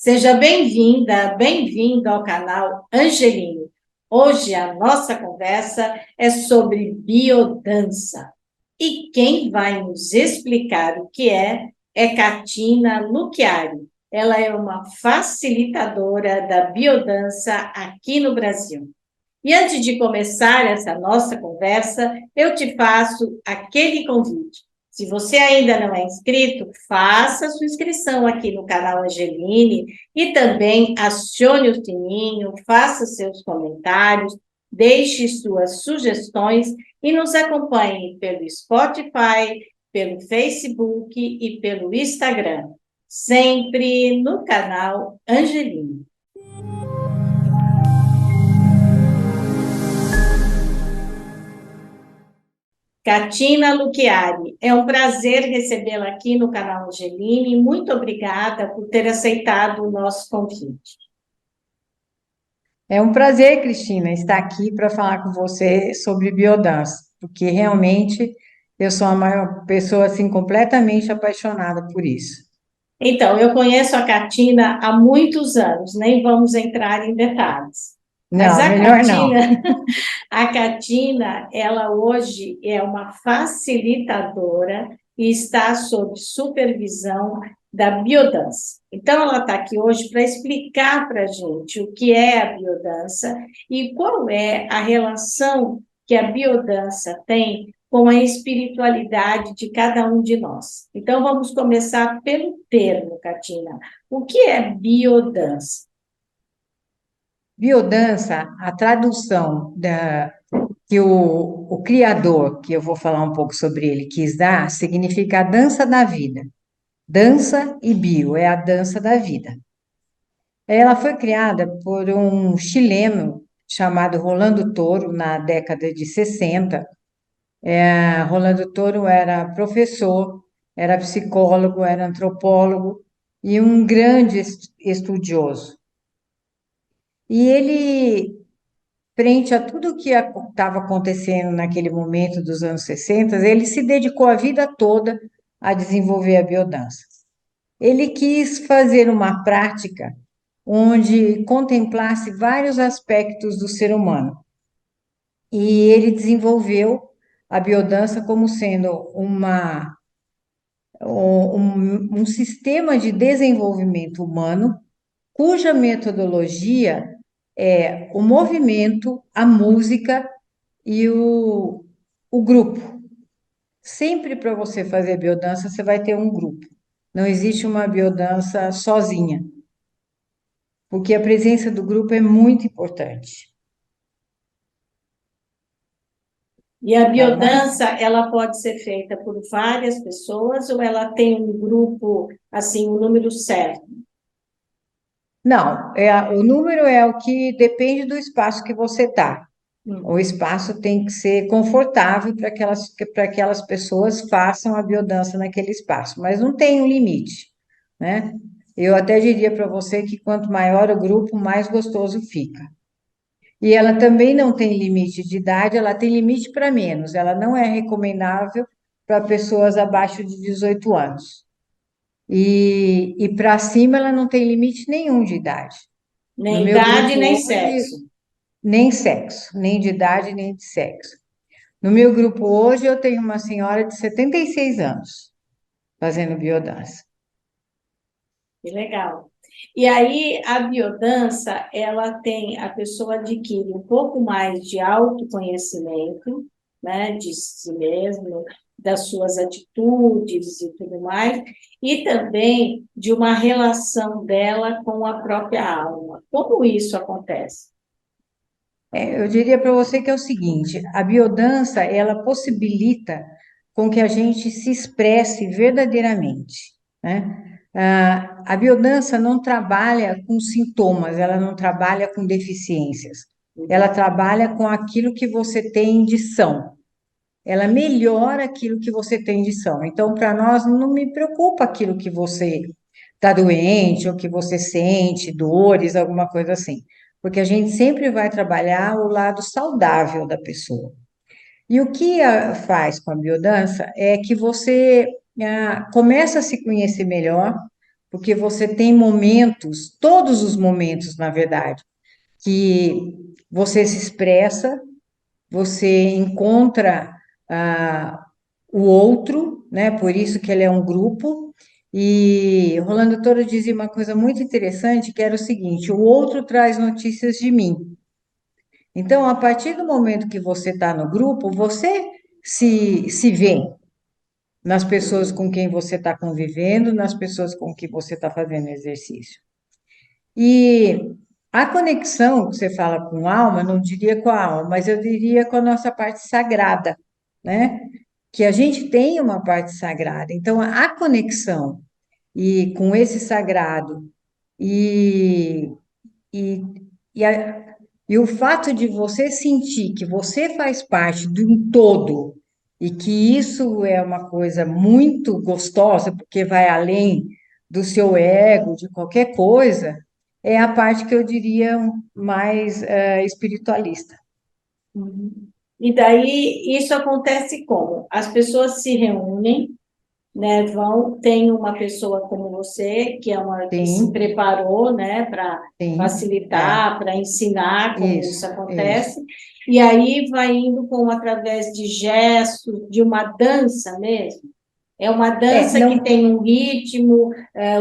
Seja bem-vinda, bem-vindo ao canal Angeline. Hoje a nossa conversa é sobre biodança. E quem vai nos explicar o que é Catina Luchiari. Ela é uma facilitadora da biodança aqui no Brasil. E antes de começar essa nossa conversa, eu te faço aquele convite. Se você ainda não é inscrito, faça sua inscrição aqui no canal Angeline e também acione o sininho, faça seus comentários, deixe suas sugestões e nos acompanhe pelo Spotify, pelo Facebook e pelo Instagram, sempre no canal Angeline. Catina Luchiari, é um prazer recebê-la aqui no canal Angeline. Muito obrigada por ter aceitado o nosso convite. É um prazer, Cristina, estar aqui para falar com você sobre biodança, porque realmente eu sou uma pessoa assim completamente apaixonada por isso. Então, eu conheço a Catina há muitos anos, nem vamos entrar em detalhes. Mas Não, melhor não. A Catina, ela hoje é uma facilitadora e está sob supervisão da biodança. Então, ela está aqui hoje para explicar para a gente o que é a biodança e qual é a relação que a biodança tem com a espiritualidade de cada um de nós. Então, vamos começar pelo termo, Catina. O que é biodança? Biodança, a tradução que o criador, que eu vou falar um pouco sobre ele, quis dar, significa a dança da vida. Dança e bio é a dança da vida. Ela foi criada por um chileno chamado Rolando Toro na década de 60. Rolando Toro era professor, era psicólogo, era antropólogo e um grande estudioso. E ele, frente a tudo que estava acontecendo naquele momento dos anos 60, ele se dedicou a vida toda a desenvolver a biodança. Ele quis fazer uma prática onde contemplasse vários aspectos do ser humano. E ele desenvolveu a biodança como sendo um sistema de desenvolvimento humano cuja metodologia é o movimento, a música e o grupo. Sempre para você fazer biodança, você vai ter um grupo. Não existe uma biodança sozinha, porque a presença do grupo é muito importante, E a tá bom? biodança, ela pode ser feita por várias pessoas ou ela tem um grupo, assim, um número certo? Não, o número é o que depende do espaço que você está. O Hum. espaço tem que ser confortável para que aquelas pessoas façam a biodança naquele espaço, mas não tem um limite, né? Eu até diria para você que quanto maior o grupo, mais gostoso fica. E ela também não tem limite de idade, ela tem limite para menos. Ela não é recomendável para pessoas abaixo de 18 anos. E para cima ela não tem limite nenhum de idade. No Nem meu idade, nem grupo hoje, sexo. nem sexo, nem de idade, nem de sexo. No meu grupo hoje, eu tenho uma senhora de 76 anos fazendo biodança. Que legal. E aí, a biodança, ela tem, a pessoa adquire um pouco mais de autoconhecimento, né, de si mesmo, das suas atitudes e tudo mais, e também de uma relação dela com a própria alma. Como isso acontece? Eu diria para você que é o seguinte, a biodança, ela possibilita com que a gente se expresse verdadeiramente, né? A biodança não trabalha com sintomas, ela não trabalha com deficiências, ela trabalha com aquilo que você tem de são. Ela melhora aquilo que você tem de são. Então, para nós, não me preocupa aquilo que você está doente ou que você sente, dores, alguma coisa assim. Porque a gente sempre vai trabalhar o lado saudável da pessoa. E o que faz com a biodança é que você começa a se conhecer melhor, porque você tem momentos, todos os momentos, na verdade, que você se expressa, você encontra o outro, né? Por isso que ele é um grupo. E Rolando Toro dizia uma coisa muito interessante, que era o seguinte: o outro traz notícias de mim. Então, a partir do momento que você está no grupo, você se vê nas pessoas com quem você está convivendo, nas pessoas com quem você está fazendo exercício. E a conexão que você fala com a alma, não diria com a alma, mas eu diria com a nossa parte sagrada, né? Que a gente tem uma parte sagrada. Então, a conexão e com esse sagrado e, e, e o fato de você sentir que você faz parte de um todo e que isso é uma coisa muito gostosa, porque vai além do seu ego, de qualquer coisa, é a parte que eu diria mais espiritualista. Uhum. E daí isso acontece como? As pessoas se reúnem, né? Tem uma pessoa como você, que é uma que se Sim, preparou, né, para sim, facilitar, para ensinar como isso isso. acontece, e aí vai indo como através de gestos, de uma dança mesmo. É uma dança que Não, tem um ritmo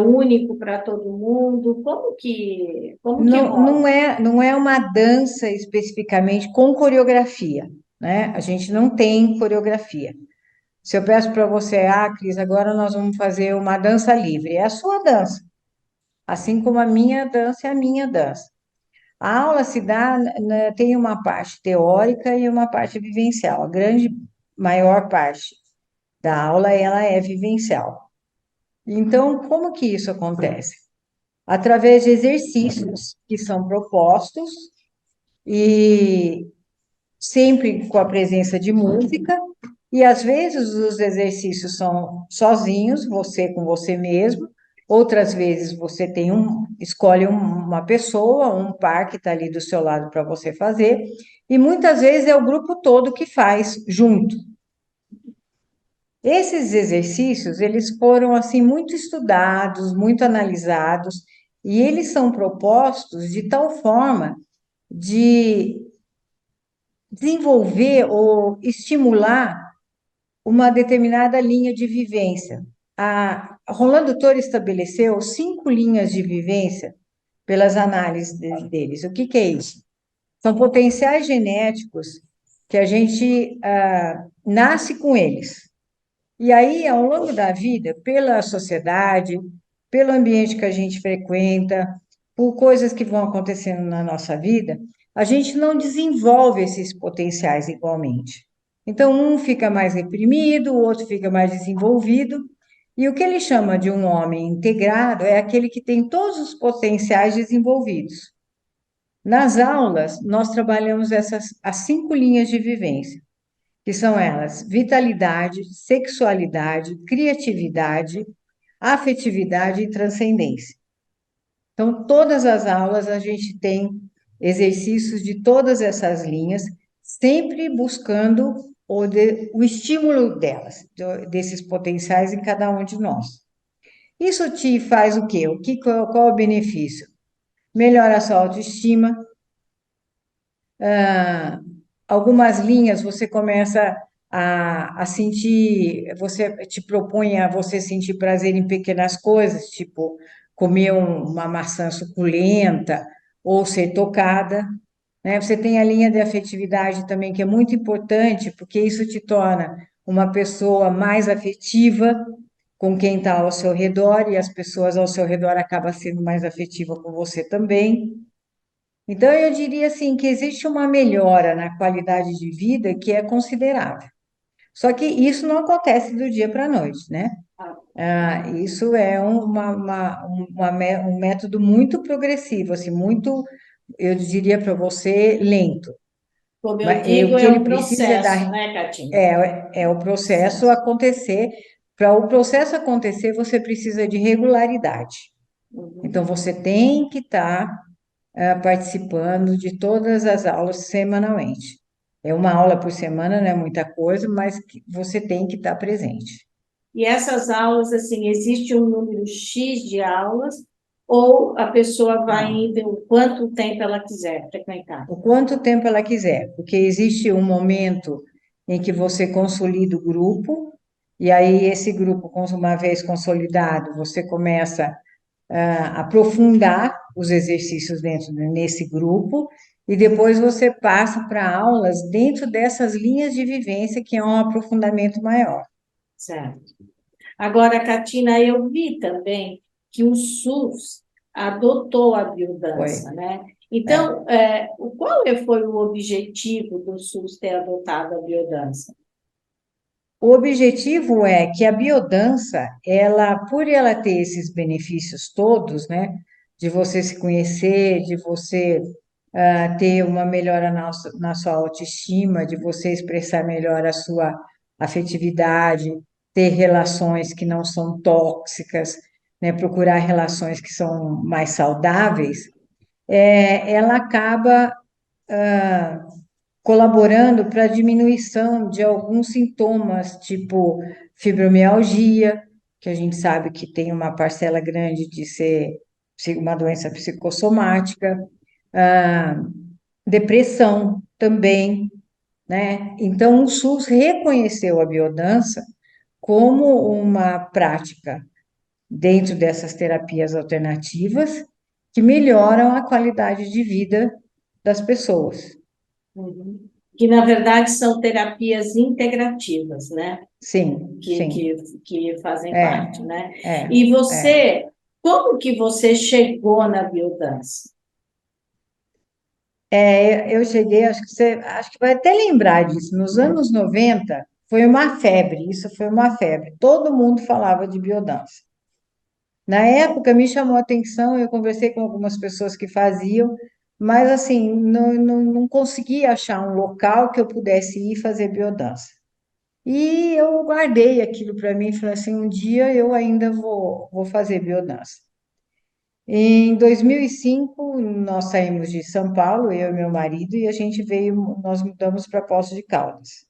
único para todo mundo. Como que rola? não é uma dança especificamente com coreografia, né? A gente não tem coreografia. Se eu peço para você, Cris, agora nós vamos fazer uma dança livre, é a sua dança, assim como a minha dança é a minha dança. A aula se dá, né, tem uma parte teórica e uma parte vivencial. A grande maior parte da aula ela é vivencial. Então, como que isso acontece? Através de exercícios que são propostos e sempre com a presença de música, e às vezes os exercícios são sozinhos, você com você mesmo, outras vezes você escolhe uma pessoa, um par que está ali do seu lado para você fazer, e muitas vezes é o grupo todo que faz junto. Esses exercícios, eles foram assim muito estudados, muito analisados, e eles são propostos de tal forma de desenvolver ou estimular uma determinada linha de vivência. A Rolando Toro estabeleceu 5 linhas de vivência pelas análises deles. O que é isso? São potenciais genéticos que a gente nasce com eles. E aí, ao longo da vida, pela sociedade, pelo ambiente que a gente frequenta, por coisas que vão acontecendo na nossa vida, a gente não desenvolve esses potenciais igualmente. Então, um fica mais reprimido, o outro fica mais desenvolvido. E o que ele chama de um homem integrado é aquele que tem todos os potenciais desenvolvidos. Nas aulas, nós trabalhamos as 5 linhas de vivência, que são elas: vitalidade, sexualidade, criatividade, afetividade e transcendência. Então, todas as aulas a gente tem exercícios de todas essas linhas, sempre buscando o estímulo delas, desses potenciais em cada um de nós. Isso te faz o quê? Qual é o benefício? Melhora a sua autoestima. Algumas linhas você começa a sentir, você te propõe a você sentir prazer em pequenas coisas, tipo comer uma maçã suculenta ou ser tocada, né? Você tem a linha de afetividade também, que é muito importante, porque isso te torna uma pessoa mais afetiva com quem está ao seu redor, e as pessoas ao seu redor acabam sendo mais afetivas com você também. Então, eu diria assim que existe uma melhora na qualidade de vida que é considerável. Só que isso não acontece do dia para a noite, né? Isso é um método muito progressivo, assim, muito, eu diria para você, lento. Como eu Mas o digo, que é ele um precisa é processo, dar né, Catinha? é o processo Processo. acontecer. Para o processo acontecer, você precisa de regularidade. Então, Uhum. você tem que estar participando de todas as aulas semanalmente. É uma aula por semana, não é muita coisa, mas você tem que estar presente. E essas aulas, assim, existe um número X de aulas, ou a pessoa vai Não. indo o quanto tempo ela quiser frequentar? O quanto tempo ela quiser, porque existe um momento em que você consolida o grupo, e aí esse grupo, uma vez consolidado, você começa a aprofundar os exercícios nesse grupo, e depois você passa para aulas dentro dessas linhas de vivência, que é um aprofundamento maior. Certo. Agora, Catina, eu vi também que o SUS adotou a Foi. biodança, né? É. Então, foi o objetivo do SUS ter adotado a biodança? O objetivo é que a biodança, por ela ter esses benefícios todos, né, de você se conhecer, de você ter uma melhora na sua autoestima, de você expressar melhor a sua afetividade, ter relações que não são tóxicas, né, procurar relações que são mais saudáveis, ela acaba colaborando para a diminuição de alguns sintomas, tipo fibromialgia, que a gente sabe que tem uma parcela grande de ser uma doença psicossomática, ah, depressão também, né? Então, o SUS reconheceu a biodança como uma prática dentro dessas terapias alternativas que melhoram a qualidade de vida das pessoas. Uhum. Que, na verdade, são terapias integrativas, né? Sim, Que, sim. que, que fazem É, parte, né? é, E é. você, como que você chegou na biodança? Eu cheguei, acho que vai até lembrar disso. Nos anos 90 foi uma febre, isso foi uma febre. Todo mundo falava de biodança. Na época me chamou a atenção, eu conversei com algumas pessoas que faziam, mas assim, não conseguia achar um local que eu pudesse ir fazer biodança. E eu guardei aquilo para mim e falei assim, um dia eu ainda vou fazer biodança. Em 2005, nós saímos de São Paulo, eu e meu marido, e a gente nós mudamos para Poços de Caldas.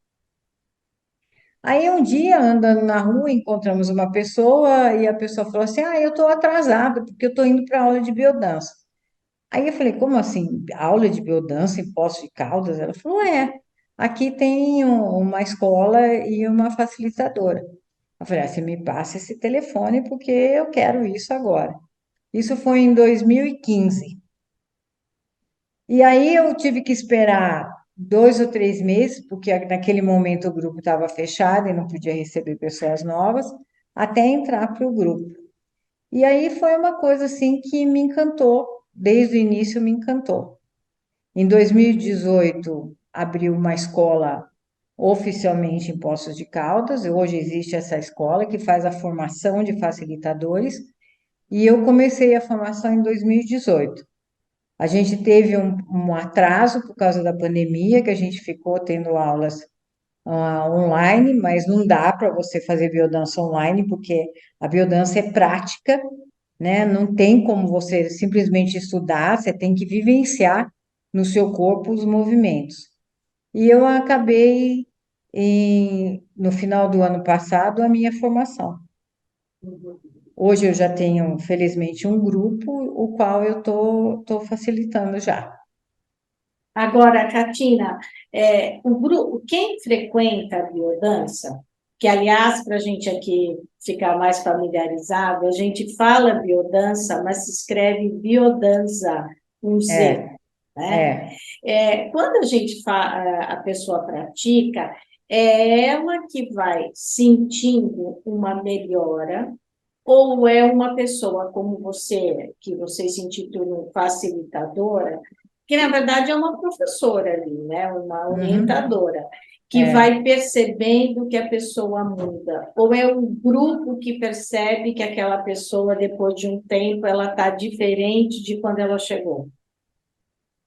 Aí um dia, andando na rua, encontramos uma pessoa e a pessoa falou assim: Ah, eu estou atrasada porque eu estou indo para aula de biodança. Aí eu falei: Como assim? Aula de biodança em Poços de Caldas? Ela falou: aqui tem uma escola e uma facilitadora. Eu falei: Você me passa esse telefone porque eu quero isso agora. Isso foi em 2015. E aí eu tive que esperar 2 ou 3 meses, porque naquele momento o grupo estava fechado e não podia receber pessoas novas, até entrar para o grupo. E aí foi uma coisa assim que me encantou, desde o início me encantou. Em 2018, abriu uma escola oficialmente em Poços de Caldas, hoje existe essa escola que faz a formação de facilitadores, e eu comecei a formação em 2018. A gente teve um atraso por causa da pandemia, que a gente ficou tendo aulas online, mas não dá para você fazer biodança online, porque a biodança é prática, né? Não tem como você simplesmente estudar, você tem que vivenciar no seu corpo os movimentos. E eu acabei, no final do ano passado, a minha formação. Hoje eu já tenho, felizmente, um grupo, o qual eu tô facilitando já. Agora, Catina, quem frequenta a biodança, que, aliás, para a gente aqui ficar mais familiarizado, a gente fala biodança, mas se escreve biodança, com Z, É, né? é. Quando a pessoa pratica, é ela que vai sentindo uma melhora, ou é uma pessoa como você, que você se intitula facilitadora, que na verdade é uma professora ali, né? Uma Uhum. orientadora, que É. vai percebendo que a pessoa muda, ou é um grupo que percebe que aquela pessoa, depois de um tempo, ela está diferente de quando ela chegou.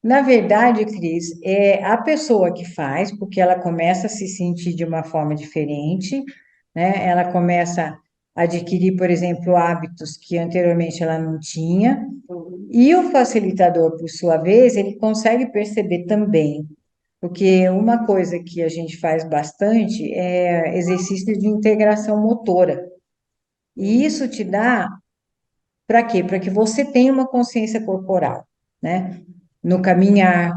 Na verdade, Cris, é a pessoa que faz, porque ela começa a se sentir de uma forma diferente, né? Ela começa a adquirir, por exemplo, hábitos que anteriormente ela não tinha. E o facilitador, por sua vez, ele consegue perceber também, porque uma coisa que a gente faz bastante é exercício de integração motora. E isso te dá para quê? Para que você tenha uma consciência corporal, né? No caminhar,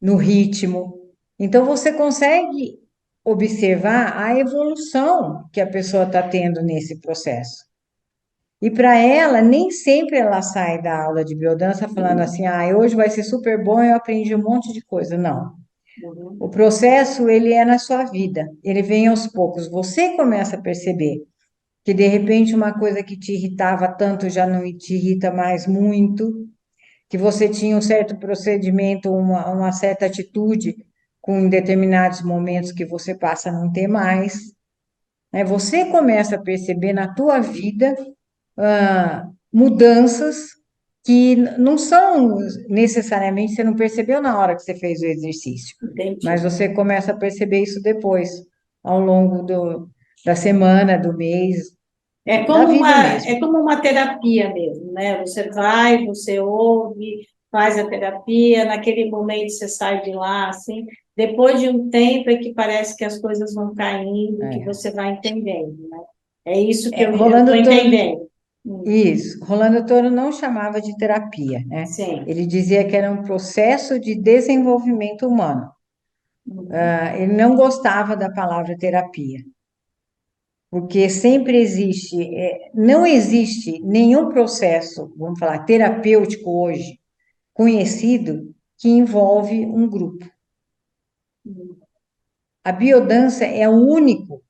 no ritmo. Então, você consegue observar a evolução que a pessoa está tendo nesse processo. E para ela, nem sempre ela sai da aula de biodança falando assim, ah, hoje vai ser super bom, eu aprendi um monte de coisa. Não. Uhum. O processo, ele é na sua vida, ele vem aos poucos. Você começa a perceber que, de repente, uma coisa que te irritava tanto já não te irrita mais muito, que você tinha um certo procedimento, uma certa atitude com determinados momentos que você passa a não ter mais, né? Você começa a perceber na tua vida mudanças que não são necessariamente, você não percebeu na hora que você fez o exercício, mas Entendi. você começa a perceber isso depois, ao longo da semana, do mês, da vida mesmo. É como uma terapia mesmo, né? Você vai, você ouve, faz a terapia, naquele momento você sai de lá, assim, depois de um tempo é que parece que as coisas vão caindo, que É. você vai entendendo, né? É isso que É, eu estou Rolando Toro, entendendo. isso, Rolando Toro não chamava de terapia, né? Sim. Ele dizia que era um processo de desenvolvimento humano. Uhum. Ele não gostava da palavra terapia, porque sempre existe, não existe nenhum processo, vamos falar, terapêutico hoje, conhecido, que envolve um grupo. A biodança é o único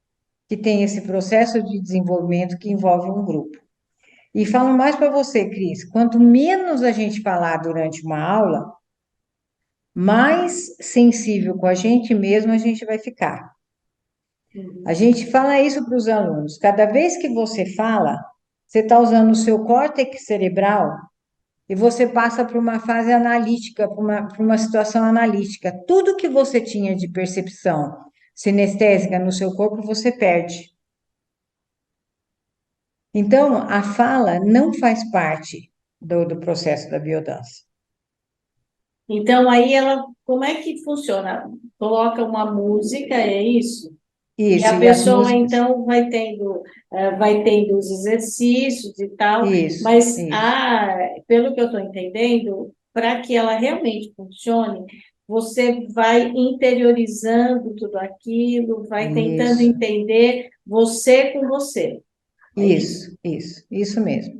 que tem esse processo de desenvolvimento que envolve um grupo. E falo mais para você, Cris, quanto menos a gente falar durante uma aula, mais sensível com a gente mesmo a gente vai ficar. A Uhum. gente fala isso para os alunos. Cada vez que você fala, você está usando o seu córtex cerebral e você passa por uma fase analítica, por uma situação analítica. Tudo que você tinha de percepção sinestésica no seu corpo, você perde. Então, a fala não faz parte do processo da biodança. Então, aí ela, como é que funciona? Coloca uma música, é isso? E Isso, a e as pessoa, músicas. então, vai tendo os exercícios e tal, Isso, mas, isso, pelo que eu estou entendendo, para que ela realmente funcione, você vai interiorizando tudo aquilo, vai tentando isso, entender você com você. É isso? isso mesmo.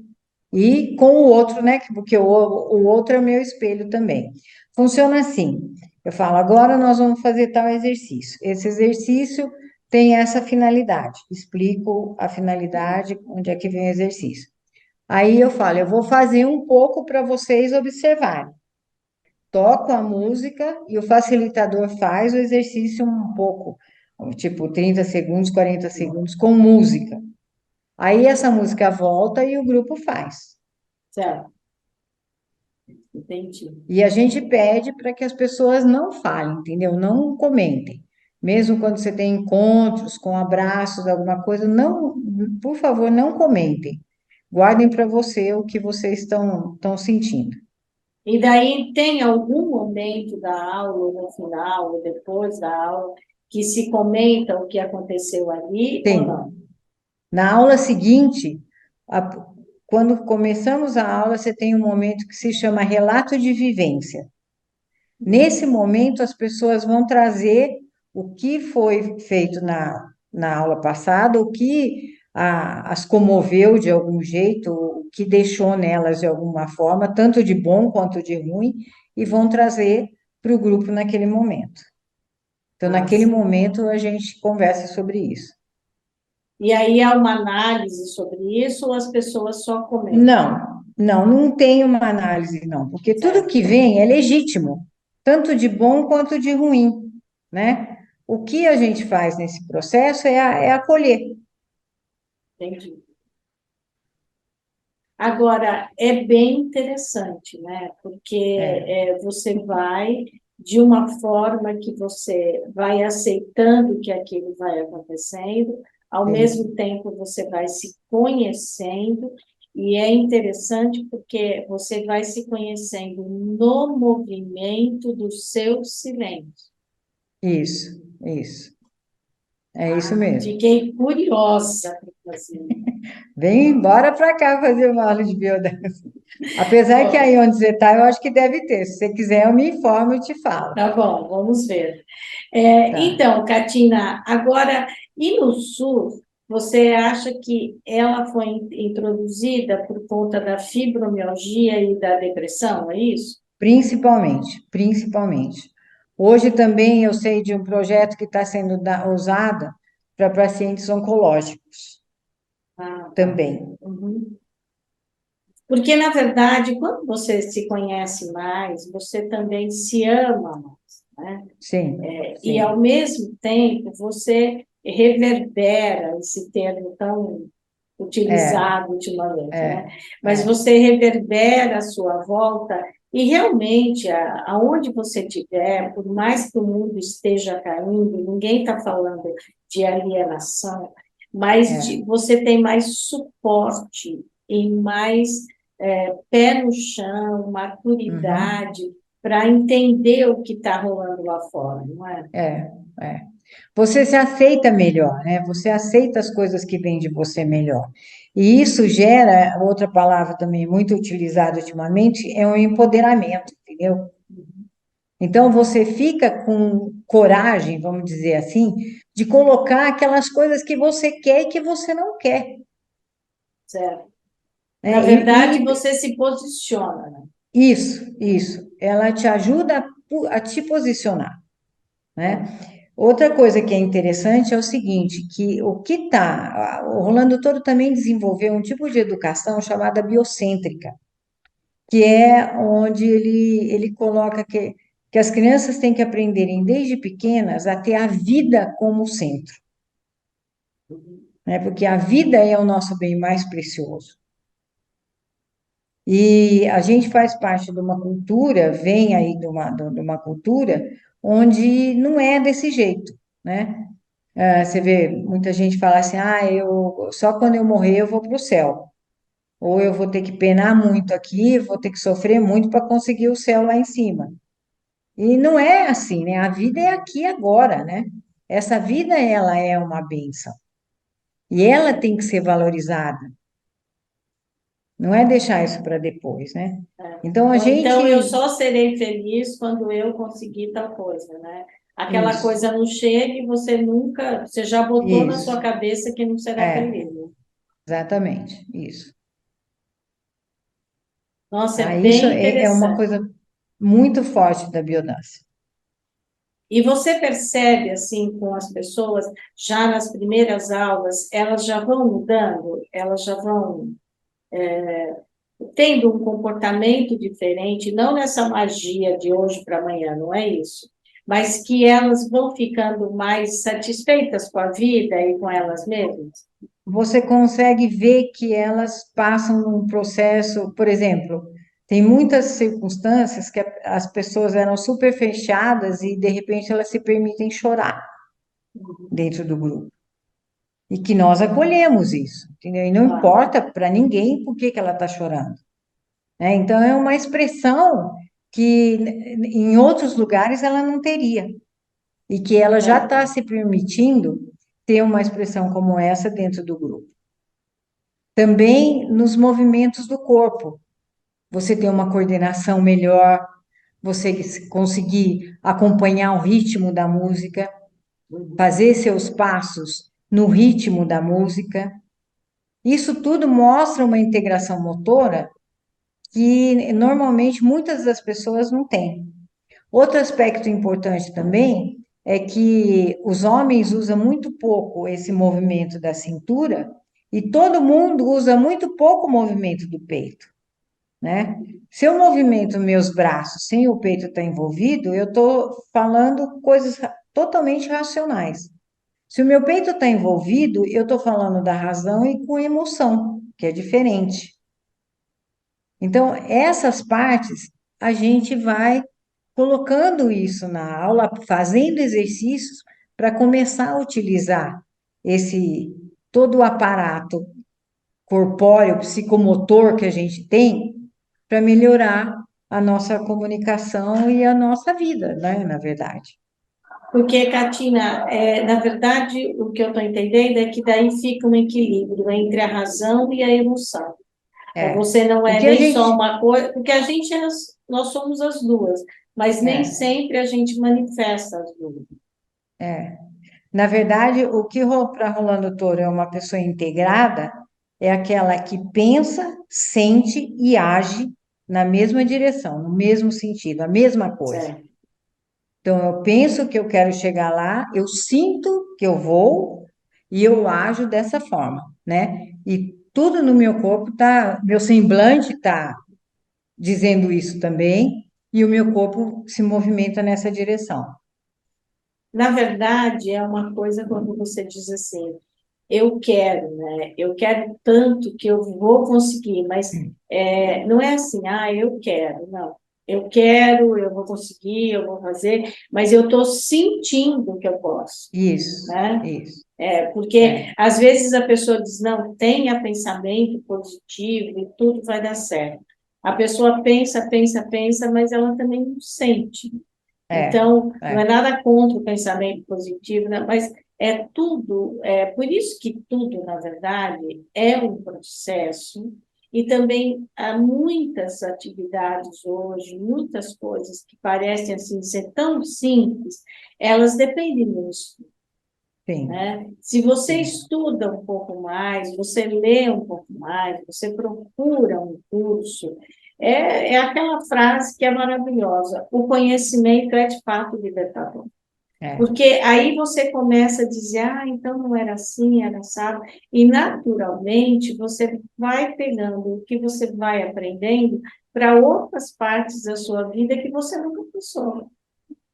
E com o outro, né? Porque o outro é o meu espelho também. Funciona assim. Eu falo, agora nós vamos fazer tal exercício. Esse exercício tem essa finalidade. Explico a finalidade, onde é que vem o exercício. Aí eu falo, eu vou fazer um pouco para vocês observarem. Toco a música e o facilitador faz o exercício um pouco, tipo 30 segundos, 40 segundos com música. Aí essa música volta e o grupo faz. Certo, entendi. E a gente pede para que as pessoas não falem, entendeu? Não comentem. Mesmo quando você tem encontros com abraços, alguma coisa, não, por favor, não comentem. Guardem para você o que vocês estão sentindo. E daí tem algum momento da aula, no final, ou depois da aula, que se comenta o que aconteceu ali ou Tem. não? Na aula seguinte, a- quando começamos a aula, você tem um momento que se chama relato de vivência. Nesse momento, as pessoas vão trazer o que foi feito na aula passada, o que as comoveu de algum jeito, o que deixou nelas de alguma forma, tanto de bom quanto de ruim, e vão trazer para o grupo naquele momento. Então, Ah, naquele momento, a gente conversa sobre isso. e aí há uma análise sobre isso ou as pessoas só comentam? Não tem uma análise, não, porque tudo Certo, que vem é legítimo, tanto de bom quanto de ruim, né? O que a gente faz nesse processo é acolher. entendi. Agora, é bem interessante, né? Porque É, você vai de uma forma que você vai aceitando que aquilo vai acontecendo, ao é, mesmo tempo você vai se conhecendo, e é interessante porque você vai se conhecendo no movimento do seu silêncio. isso, isso. É isso mesmo. Fiquei curiosa para fazer. Vem embora para cá fazer uma aula de biodança. Apesar que Bom, aí onde você está, eu acho que deve ter. Se você quiser, eu me informo e te falo. tá bom, vamos ver. Tá. Então, Catina, agora, e no SUS, você acha que ela foi introduzida por conta da fibromialgia e da depressão, é isso? Principalmente, principalmente. Hoje também eu sei de um projeto que está sendo usado para pacientes oncológicos Ah, tá. também. Uhum. Porque, na verdade, quando você se conhece mais, você também se ama mais, né? Sim, E, ao sim. mesmo tempo, você reverbera esse termo tão É, utilizado ultimamente, né? é, Mas é, você reverbera a sua volta e realmente, aonde você estiver, por mais que o mundo esteja caindo, ninguém está falando de alienação, mas é. você tem mais suporte e mais pé no chão, Uhum, maturidade para entender o que está rolando lá fora, não é? é, é. Você se aceita melhor, né? Você aceita as coisas que vêm de você melhor. E isso gera, outra palavra também muito utilizada ultimamente, é um empoderamento, entendeu? Então você fica com coragem, vamos dizer assim, de colocar aquelas coisas que você quer e que você não quer, Certo. Na né? verdade, você se posiciona, né? Isso, ela te ajuda a te posicionar, né? Outra coisa que é interessante é o seguinte, que o Rolando Toro também desenvolveu um tipo de educação chamada biocêntrica, que é onde ele coloca que as crianças têm que aprenderem desde pequenas a ter a vida como centro, né? Porque a vida é o nosso bem mais precioso. E a gente faz parte de uma cultura, vem aí de uma cultura onde não é desse jeito, né? Você vê muita gente falar assim, eu só quando eu morrer eu vou para o céu. Ou eu vou ter que penar muito aqui, vou ter que sofrer muito para conseguir o céu lá em cima. E não é assim, né? A vida é aqui agora, né? Essa vida, ela é uma bênção. E ela tem que ser valorizada. Não é deixar isso para depois, né? Então a Ou então eu gente. só serei feliz quando eu conseguir tal coisa, né? Aquela Isso, coisa não chega e você nunca, você já botou na isso. sua cabeça que não será É, feliz, né? exatamente, isso. Nossa, Tá? é Isso bem é uma interessante. coisa muito forte da biodança. E você percebe, assim, com as pessoas, já nas primeiras aulas, elas já vão mudando, elas já vão tendo um comportamento diferente, não nessa magia de hoje para amanhã, não é isso. Mas que elas vão ficando mais satisfeitas com a vida e com elas mesmas. Você consegue ver que elas passam num processo, por exemplo, tem muitas circunstâncias que as pessoas eram super fechadas e de repente elas se permitem chorar dentro do grupo. E que nós acolhemos isso, entendeu? E não Claro, importa para ninguém por que que ela está chorando, né? Então é uma expressão que em outros lugares ela não teria e que ela já é, está se permitindo ter uma expressão como essa dentro do grupo. Também nos movimentos do corpo, você ter uma coordenação melhor, você conseguir acompanhar o ritmo da música, fazer seus passos no ritmo da música. Isso tudo mostra uma integração motora que normalmente muitas das pessoas não têm. Outro aspecto importante também é que os homens usam muito pouco esse movimento da cintura e todo mundo usa muito pouco o movimento do peito, né? Se eu movimento meus braços sem o peito estar envolvido, eu estou falando coisas totalmente racionais. Se o meu peito está envolvido, eu estou falando da razão e com emoção, que é diferente. Então, essas partes, a gente vai colocando isso na aula, fazendo exercícios para começar a utilizar esse todo o aparato corpóreo, psicomotor que a gente tem para melhorar a nossa comunicação e a nossa vida, né, na verdade. Porque, Catina, na verdade, o que eu estou entendendo é que daí fica um equilíbrio entre a razão e a emoção. É. Você não O é que a nem só gente, uma coisa, porque a gente nós somos as duas, mas nem é, sempre a gente manifesta as duas. é. Na verdade, o que para Rolando Toro é uma pessoa integrada é aquela que pensa, sente e age na mesma direção, no mesmo sentido, a mesma coisa. Certo. Então, eu penso que eu quero chegar lá, eu sinto que eu vou e eu ajo dessa forma, né? E tudo no meu corpo tá, meu semblante tá dizendo isso também, e o meu corpo se movimenta nessa direção. Na verdade, é uma coisa quando você diz assim, eu quero, né? Eu quero tanto que eu vou conseguir, mas não é assim, eu quero, não. Eu quero, eu vou conseguir, eu vou fazer, mas eu estou sentindo que eu posso, Isso, né? isso. Porque É, às vezes a pessoa diz, não, tenha pensamento positivo e tudo vai dar certo. A pessoa pensa, pensa, pensa, mas ela também não sente. é, Então, não é é, nada contra o pensamento positivo, né? Mas é tudo, por isso que tudo, na verdade, é um processo, e também há muitas atividades hoje, muitas coisas que parecem assim ser tão simples, elas dependem disso, sim, né? Se você sim, estuda um pouco mais, você lê um pouco mais, você procura um curso, é aquela frase que é maravilhosa: o conhecimento é de fato libertador. é, Porque aí você começa a dizer, então não era assim, era assado, e naturalmente você vai pegando o que você vai aprendendo para outras partes da sua vida que você nunca pensou.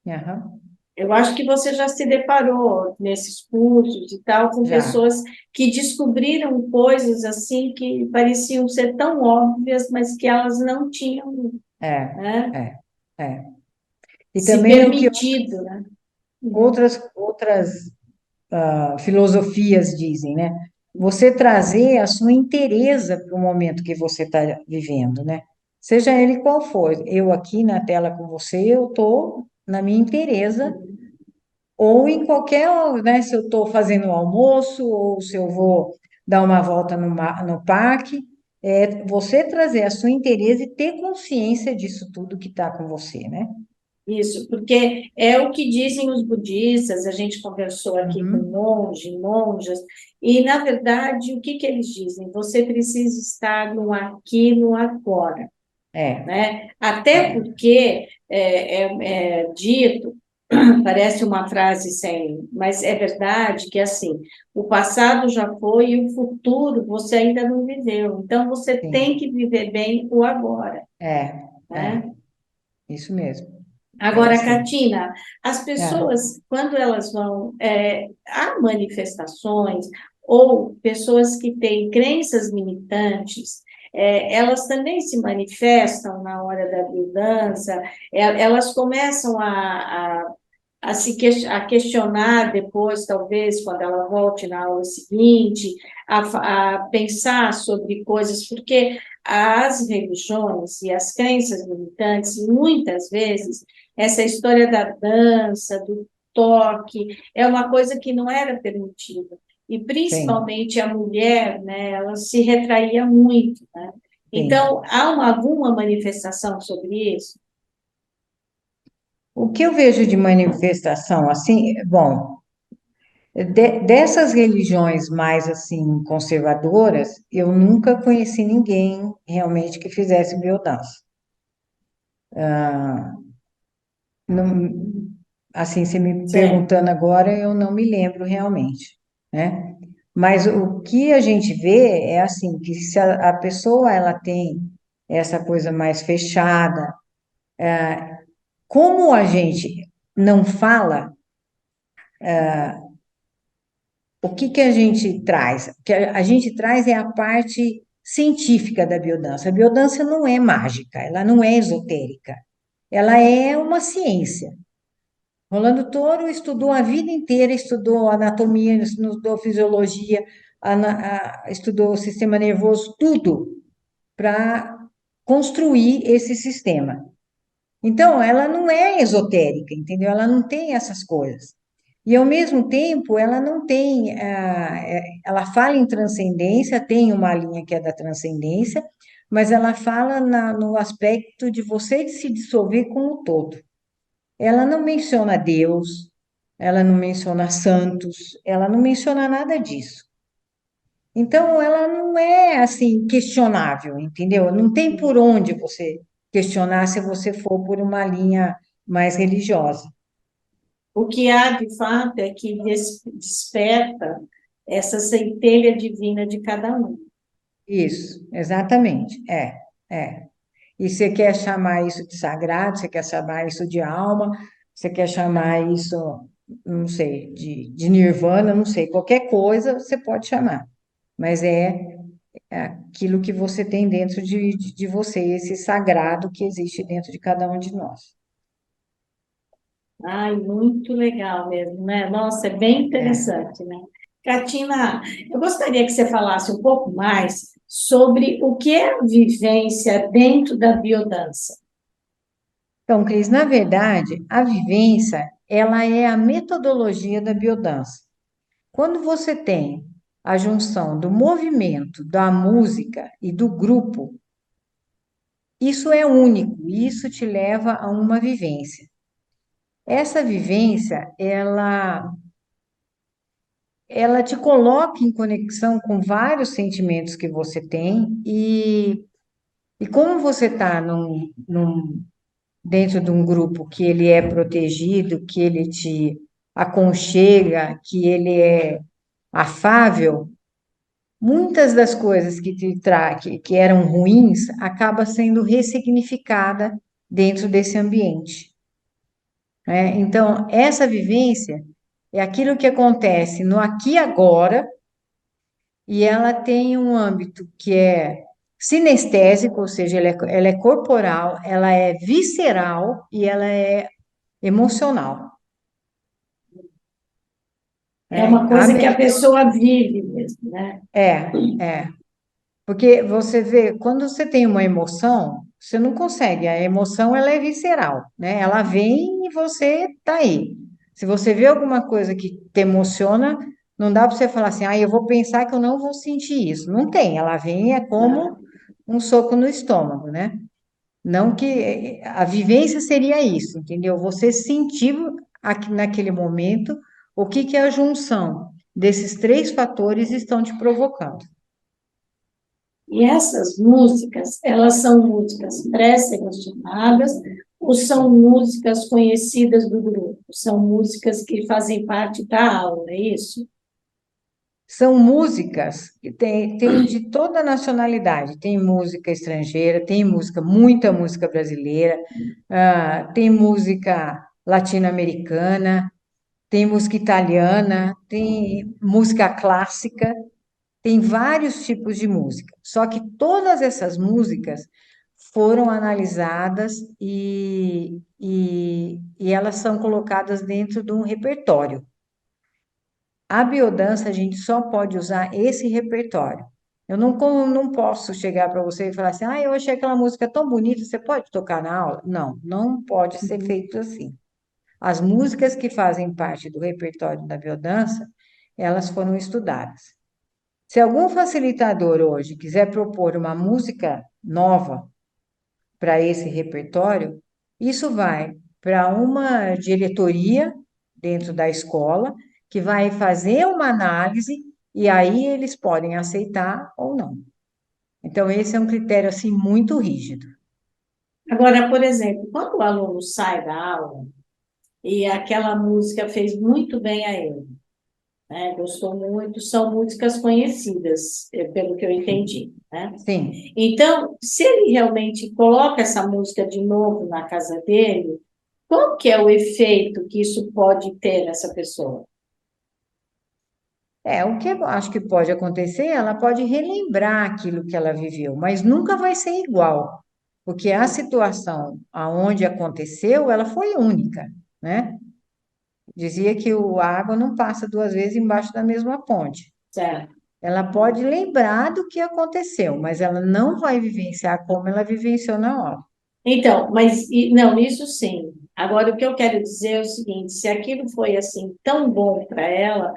aham, Eu acho que você já se deparou nesses cursos e tal com já, pessoas que descobriram coisas assim que pareciam ser tão óbvias, mas que elas não tinham, é, né, é, é. E se também o que permitido, né? outras filosofias dizem, né? Você trazer a sua inteireza para o momento que você está vivendo, né? Seja ele qual for. Eu aqui na tela com você, eu estou na minha inteireza, ou em qualquer, né? Se eu estou fazendo um almoço, ou se eu vou dar uma volta no parque, é você trazer a sua inteireza e ter consciência disso tudo que está com você, né? Isso, porque é o que dizem os budistas, a gente conversou aqui com Uhum. monge, monjas, e, na verdade, o que que eles dizem? Você precisa estar no aqui, no agora, É, né? Até é, porque é dito, parece uma frase sem, mas é verdade que, assim, o passado já foi e o futuro você ainda não viveu, então você tem sim, que viver bem o agora, é, né? isso mesmo. É Agora, assim. Catina, as É, pessoas, quando elas vão, há manifestações ou pessoas que têm crenças limitantes, elas também se manifestam na hora da biodança, elas começam a questionar depois, talvez, quando ela volte na aula seguinte, a pensar sobre coisas, porque as religiões e as crenças limitantes, muitas vezes, essa história da dança, do toque, é uma coisa que não era permitida. E sim, principalmente a mulher, né, ela se retraía muito, né? sim. Então, há alguma manifestação sobre isso? O que eu vejo de manifestação assim, bom, dessas religiões mais assim conservadoras, eu nunca conheci ninguém realmente que fizesse biodança. Não, assim, se me Certo. perguntando agora, eu não me lembro realmente, né? Mas o que a gente vê é assim, que se a pessoa ela tem essa coisa mais fechada, como a gente não fala, o que que a gente traz? O que a gente traz é a parte científica da biodança. A biodança não é mágica, ela não é esotérica, ela é uma ciência. Rolando Toro estudou a vida inteira, estudou anatomia, estudou fisiologia, estudou o sistema nervoso, tudo para construir esse sistema. Então, ela não é esotérica, entendeu? Ela não tem essas coisas. E, ao mesmo tempo, ela não tem. Ela fala em transcendência, tem uma linha que é da transcendência, mas ela fala no aspecto de você se dissolver com o todo. Ela não menciona Deus, ela não menciona santos, ela não menciona nada disso. Então, ela não é assim questionável, entendeu? Não tem por onde você questionar se você for por uma linha mais religiosa. O que há, de fato, é que desperta essa centelha divina de cada um. Isso, exatamente. É. E você quer chamar isso de sagrado, você quer chamar isso de alma, você quer chamar isso, não sei, de nirvana, não sei, qualquer coisa você pode chamar. Mas é aquilo que você tem dentro de você, esse sagrado que existe dentro de cada um de nós. Ai, muito legal mesmo, né? Nossa, é bem É. interessante, né? Catina, eu gostaria que você falasse um pouco mais sobre o que é a vivência dentro da biodança. Então, Cris, na verdade, a vivência, ela é a metodologia da biodança. Quando você tem a junção do movimento, da música e do grupo, isso é único, isso te leva a uma vivência. Essa vivência, ela te coloca em conexão com vários sentimentos que você tem e como você está dentro de um grupo que ele é protegido, que ele te aconchega, que ele é afável, muitas das coisas que eram ruins acaba sendo ressignificada dentro desse ambiente, né? Então, essa vivência é aquilo que acontece no aqui e agora, e ela tem um âmbito que é sinestésico, ou seja, ela é corporal, ela é visceral e ela é emocional, É né? uma coisa que a pessoa vive mesmo, né? É. Porque você vê, quando você tem uma emoção, você não consegue. A emoção, ela é visceral, né? Ela vem e você tá aí. Se você vê alguma coisa que te emociona, não dá para você falar assim, ah, eu vou pensar que eu não vou sentir isso. Não tem. Ela vem é como um soco no estômago, né? Não que a vivência seria isso, entendeu? Você sentir aqui naquele momento o que que a junção desses três fatores estão te provocando. E essas músicas, elas são músicas pré-selecionadas ou são músicas conhecidas do grupo? São músicas que fazem parte da aula, é isso? São músicas que tem de toda nacionalidade. Tem música estrangeira, tem música, muita música brasileira, tem música latino-americana, tem música italiana, tem música clássica, tem vários tipos de música. Só que todas essas músicas foram analisadas e elas são colocadas dentro de um repertório. A biodança, a gente só pode usar esse repertório. Eu não posso chegar para você e falar assim, ah, eu achei aquela música tão bonita, você pode tocar na aula? Não, não pode ser feito assim. As músicas que fazem parte do repertório da biodança, elas foram estudadas. Se algum facilitador hoje quiser propor uma música nova para esse repertório, isso vai para uma diretoria dentro da escola, que vai fazer uma análise e aí eles podem aceitar ou não. Então, esse é um critério assim muito rígido. Agora, por exemplo, quando o aluno sai da aula e aquela música fez muito bem a ele, né? Gostou muito, são músicas conhecidas, pelo que eu entendi, né? Sim. Então, se ele realmente coloca essa música de novo na casa dele, qual que é o efeito que isso pode ter nessa pessoa? O que eu acho que pode acontecer, ela pode relembrar aquilo que ela viveu, mas nunca vai ser igual, porque a situação aonde aconteceu, ela foi única, né? Dizia que a água não passa duas vezes embaixo da mesma ponte. Certo? Ela pode lembrar do que aconteceu, mas ela não vai vivenciar como ela vivenciou na hora. Então, mas não, isso sim. Agora, o que eu quero dizer é o seguinte: se aquilo foi assim tão bom para ela,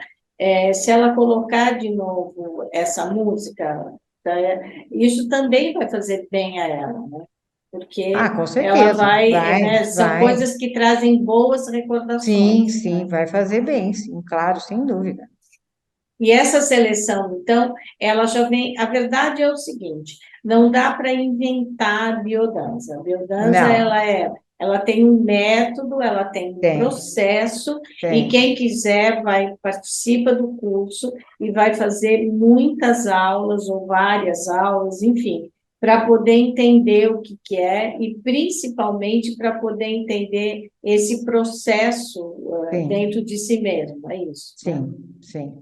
se ela colocar de novo essa música, tá, isso também vai fazer bem a ela, né? Ah, Porque com ela certeza, vai, vai, né, são vai. coisas que trazem boas Sim, recordações, sim, né? vai fazer bem, sim, claro, sem dúvida. E essa seleção, então, ela já vem. A verdade é o seguinte: não dá para inventar a biodança. A biodança Não, ela tem um método, ela tem um tem, processo, e tem. quem quiser vai participa do curso e vai fazer muitas aulas ou várias aulas, enfim, para poder entender o que é e principalmente para poder entender esse processo Sim, dentro de si mesmo. É isso, né? sim, sim.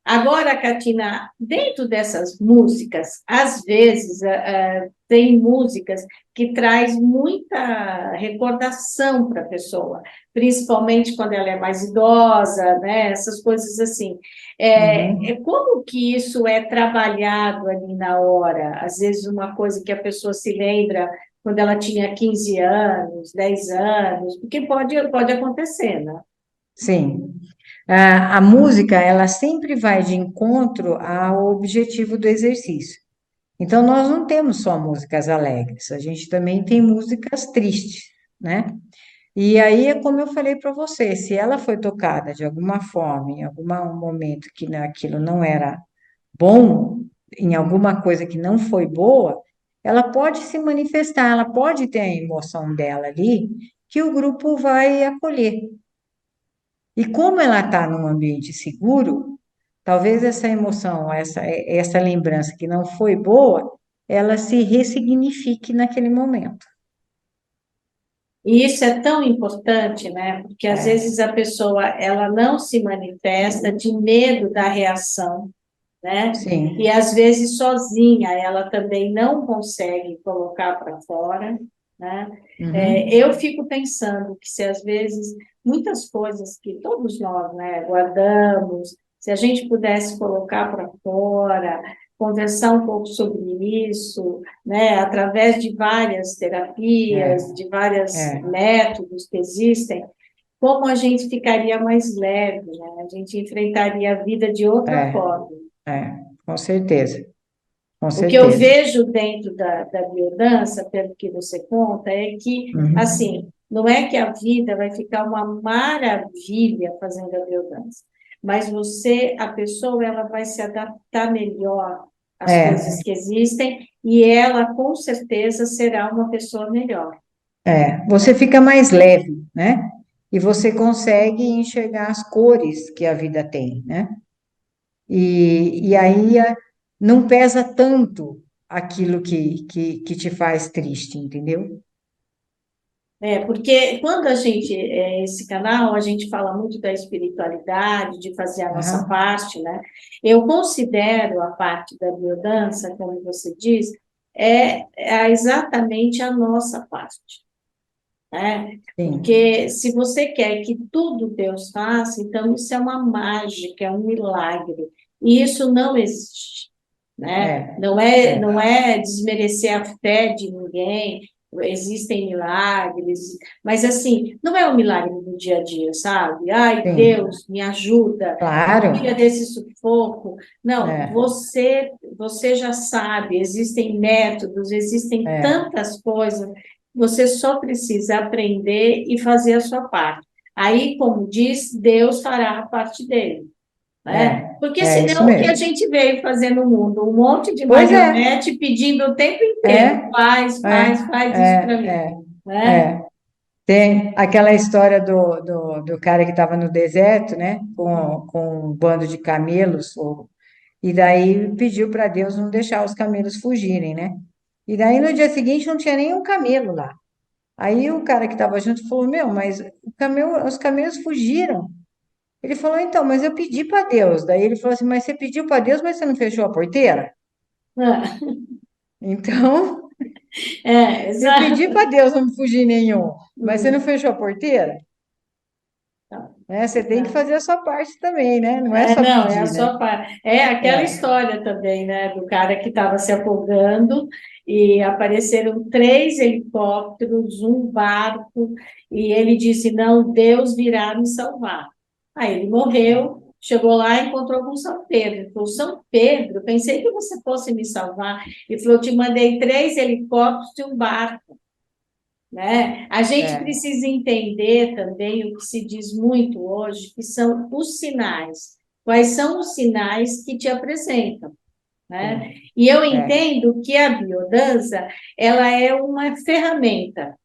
Agora, Catina, dentro dessas músicas, às vezes tem músicas que traz muita recordação para a pessoa, principalmente quando ela é mais idosa, né? Essas coisas assim. Uhum. Como que isso é trabalhado ali na hora? Às vezes uma coisa que a pessoa se lembra quando ela tinha 15 anos, 10 anos, porque pode acontecer, né? Sim. A música, ela sempre vai de encontro ao objetivo do exercício. Então, nós não temos só músicas alegres, a gente também tem músicas tristes, né? E aí é como eu falei para você, se ela foi tocada de alguma forma, em algum momento que aquilo não era bom, em alguma coisa que não foi boa, ela pode se manifestar, ela pode ter a emoção dela ali, que o grupo vai acolher. E como ela está num ambiente seguro, talvez essa emoção, essa lembrança que não foi boa, ela se ressignifique naquele momento. E isso é tão importante, né? Porque às É, vezes a pessoa ela não se manifesta de medo da reação, né? E sim. às vezes sozinha ela também não consegue colocar para fora, né? Eu Uhum. fico pensando que se às vezes muitas coisas que todos nós, né, guardamos, se a gente pudesse colocar para fora, conversar um pouco sobre isso, né, através de várias terapias, É, de vários é, métodos que existem, como a gente ficaria mais leve, né? A gente enfrentaria a vida de outra é, forma. com certeza, com O que eu certeza. vejo dentro da biodança, pelo que você conta, é que, Uhum. assim, não é que a vida vai ficar uma maravilha fazendo a biodança, mas a pessoa, ela vai se adaptar melhor às É, coisas que existem e ela, com certeza, será uma pessoa melhor. você fica mais leve, né? E você consegue enxergar as cores que a vida tem, né? E aí não pesa tanto aquilo que te faz triste, entendeu? Porque quando esse canal, a gente fala muito da espiritualidade, de fazer a nossa Aham, parte, né? Eu considero a parte da biodança, como você diz, exatamente a nossa parte, né? sim, Porque se você quer que tudo Deus faça, então isso é uma mágica, é um milagre. E isso não existe, né? é, Não é, é desmerecer a fé de ninguém, existem milagres, mas assim, não é um milagre do dia a dia, sabe? Ai, sim, Deus, me ajuda, me tira claro, desse sufoco. Não, é, você já sabe, existem métodos, existem é, tantas coisas, você só precisa aprender e fazer a sua parte. Aí, como diz, Deus fará a parte dele, né? Porque é isso senão o que a mesmo. gente veio fazer no mundo? Um monte de Pois é, marionete pedindo o tempo inteiro, é, faz isso para mim, né? é. Tem aquela história do cara que estava no deserto, né, com um bando de camelos, e daí pediu para Deus não deixar os camelos fugirem, né? E daí no dia seguinte não tinha nenhum camelo lá. Aí o cara que estava junto falou: Meu, mas os camelos fugiram. Ele falou: Então, mas eu pedi para Deus. Daí ele falou assim: Mas você pediu para Deus, mas você não fechou a porteira? Ah, Então, eu pedi exato. para Deus não fugir nenhum, mas você não fechou a porteira? Né? Você tem que Exato. fazer a sua parte também, né? Não é só Não, é a pedir, né? sua parte. É aquela É, história também, né, do cara que estava se afogando e apareceram 3 helicópteros, um barco, e ele disse, não, Deus virá me salvar. Aí ele morreu, chegou lá e encontrou com São Pedro. Ele falou, São Pedro, pensei que você fosse me salvar. Ele falou, te mandei 3 helicópteros e um barco. Né? A gente É, precisa entender também o que se diz muito hoje, que são os sinais. Quais são os sinais que te apresentam? Né? sim, E eu é, entendo que a biodança, ela é uma ferramenta,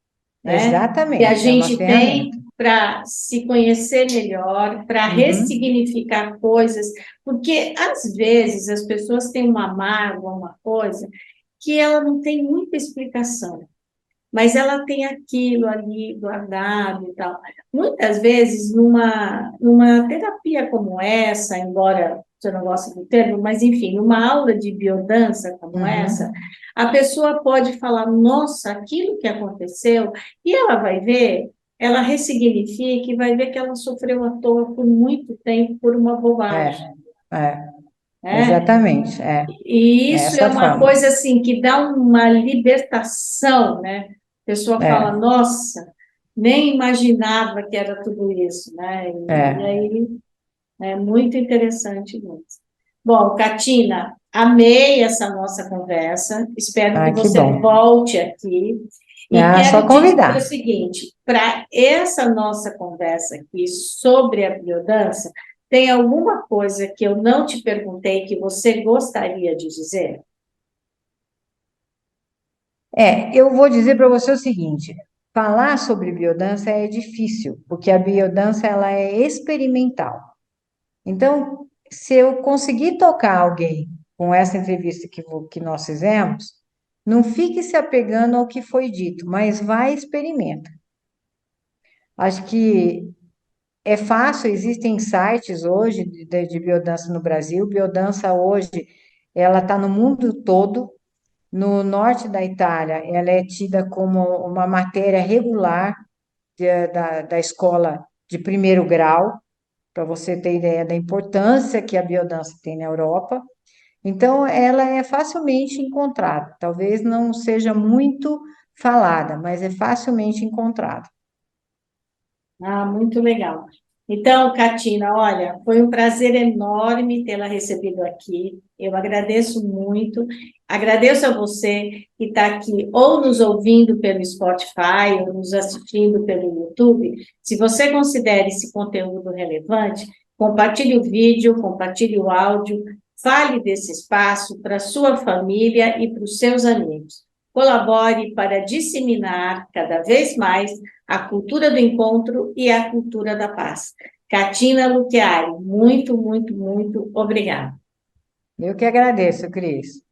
né? Que a exatamente, é uma gente tem ferramenta. para se conhecer melhor, para Uhum, ressignificar coisas, porque às vezes as pessoas têm uma mágoa, uma coisa, que ela não tem muita explicação, mas ela tem aquilo ali guardado e tal. Muitas vezes, numa terapia como essa, embora você não goste do termo, mas enfim, numa aula de biodança como essa, uhum, a pessoa pode falar, nossa, aquilo que aconteceu, e ela vai ver, ela ressignifica e vai ver que ela sofreu à toa por muito tempo por uma é, bobagem, é, né? exatamente, E é isso é essa uma forma. coisa assim que dá uma libertação, né? A pessoa fala, É, nossa, nem imaginava que era tudo isso, né? E é. aí é muito interessante mesmo. Bom, Catina, amei essa nossa conversa. Espero que Ah, que você bom. volte aqui. E Ah, só quero te dizer o convidar. seguinte: para essa nossa conversa aqui sobre a biodança, tem alguma coisa que eu não te perguntei que você gostaria de dizer? Eu vou dizer para você o seguinte: falar sobre biodança é difícil, porque a biodança ela é experimental. Então, se eu conseguir tocar alguém com essa entrevista que nós fizemos, não fique se apegando ao que foi dito, mas vai e experimenta. Acho que é fácil, existem sites hoje de biodança no Brasil. Biodança hoje, ela está no mundo todo. No norte da Itália, ela é tida como uma matéria regular da escola de primeiro grau, para você ter ideia da importância que a biodança tem na Europa. Então, ela é facilmente encontrada. Talvez não seja muito falada, mas é facilmente encontrada. Ah, muito legal. Então, Catina, olha, foi um prazer enorme tê-la recebido aqui. Eu agradeço muito. Agradeço a você que está aqui ou nos ouvindo pelo Spotify ou nos assistindo pelo YouTube. Se você considera esse conteúdo relevante, compartilhe o vídeo, compartilhe o áudio, fale desse espaço para a sua família e para os seus amigos. Colabore para disseminar cada vez mais a cultura do encontro e a cultura da paz. Catina Luchiari, muito, muito, muito obrigada. Eu que agradeço, Cris.